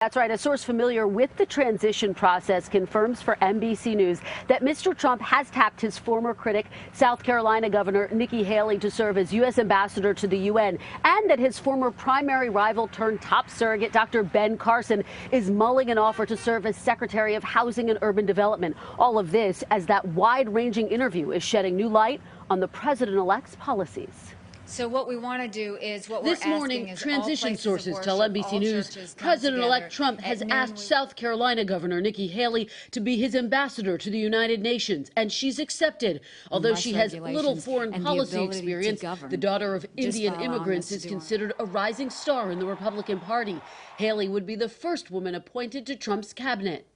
That's right. A source familiar with the transition process confirms for NBC News that Mr. Trump has tapped his former critic, South Carolina Governor Nikki Haley, to serve as U.S. ambassador to the UN, and that his former primary rival turned top surrogate, Dr. Ben Carson, is mulling an offer to serve as Secretary of Housing and Urban Development. All of this as that wide-ranging interview is shedding new light on the president-elect's policies. So what we want to do is this morning, transition sources tell NBC News President-elect Trump has asked South Carolina Governor Nikki Haley to be his ambassador to the United Nations, and she's accepted. Although she has little foreign policy experience, the daughter of Indian immigrants is considered a rising star in the Republican Party. Haley would be the first woman appointed to Trump's cabinet.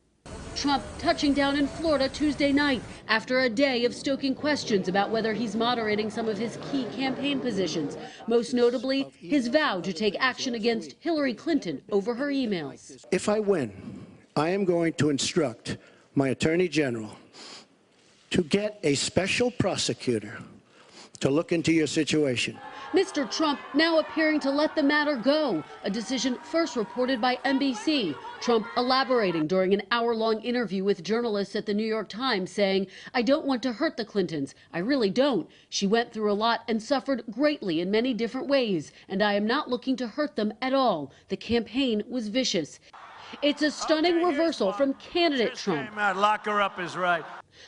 Trump touching down in Florida Tuesday night after a day of stoking questions about whether he's moderating some of his key campaign positions, most notably his vow to take action against Hillary Clinton over her emails. If I win, I am going to instruct my Attorney General to get a special prosecutor to look into your situation. Mr. Trump now appearing to let the matter go, a decision first reported by NBC. Trump elaborating during an hour-long interview with journalists at the New York Times, saying, "I don't want to hurt the Clintons. I really don't. She went through a lot and suffered greatly in many different ways, and I am not looking to hurt them at all. The campaign was vicious." It's a stunning reversal from candidate Trump. Lock her up is right.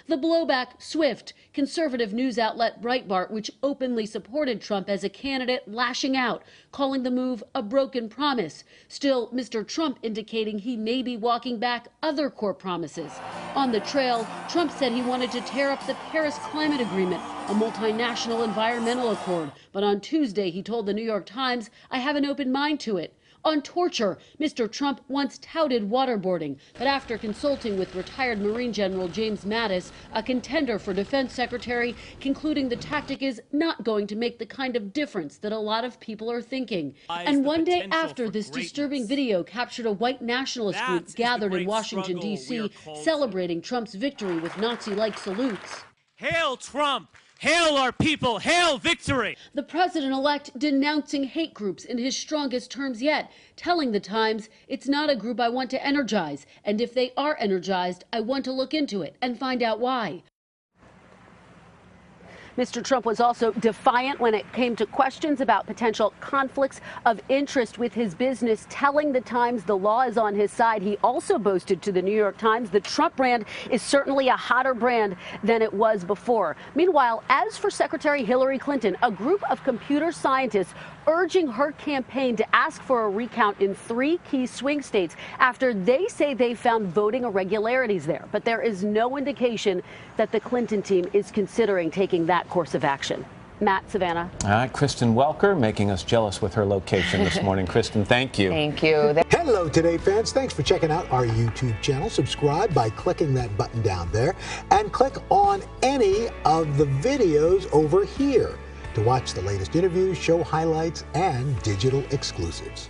The blowback swift. Conservative news outlet Breitbart, which openly supported Trump as a candidate, lashing out, calling the move a broken promise. Still, Mr. Trump indicating he may be walking back other core promises. On the trail, Trump said he wanted to tear up the Paris Climate Agreement, a multinational environmental accord. But on Tuesday, he told the New York Times, "I have an open mind to it." On torture, Mr. Trump once touted waterboarding, but after consulting with retired Marine General James Mattis, a contender for defense secretary, concluding the tactic is not going to make the kind of difference that a lot of people are thinking. And one day after this disturbing video captured a white nationalist group gathered in Washington, D.C., celebrating Trump's victory with Nazi-like salutes. Hail Trump! Hail our people! Hail victory! The president-elect denouncing hate groups in his strongest terms yet, telling the Times, "It's not a group I want to energize, and if they are energized, I want to look into it and find out why." Mr. Trump was also defiant when it came to questions about potential conflicts of interest with his business, telling the Times the law is on his side. He also boasted to the New York Times the Trump brand is certainly a hotter brand than it was before. Meanwhile, as for Secretary Hillary Clinton, a group of computer scientists urging her campaign to ask for a recount in 3 key swing states after they say they found voting irregularities there. But there is no indication that the Clinton team is considering taking that course of action. Matt, Savannah. All right, Kristen Welker making us jealous with her location this morning. Kristen, thank you. Thank you. Hello, Today fans. Thanks for checking out our YouTube channel. Subscribe by clicking that button down there and click on any of the videos over here to watch the latest interviews, show highlights, and digital exclusives.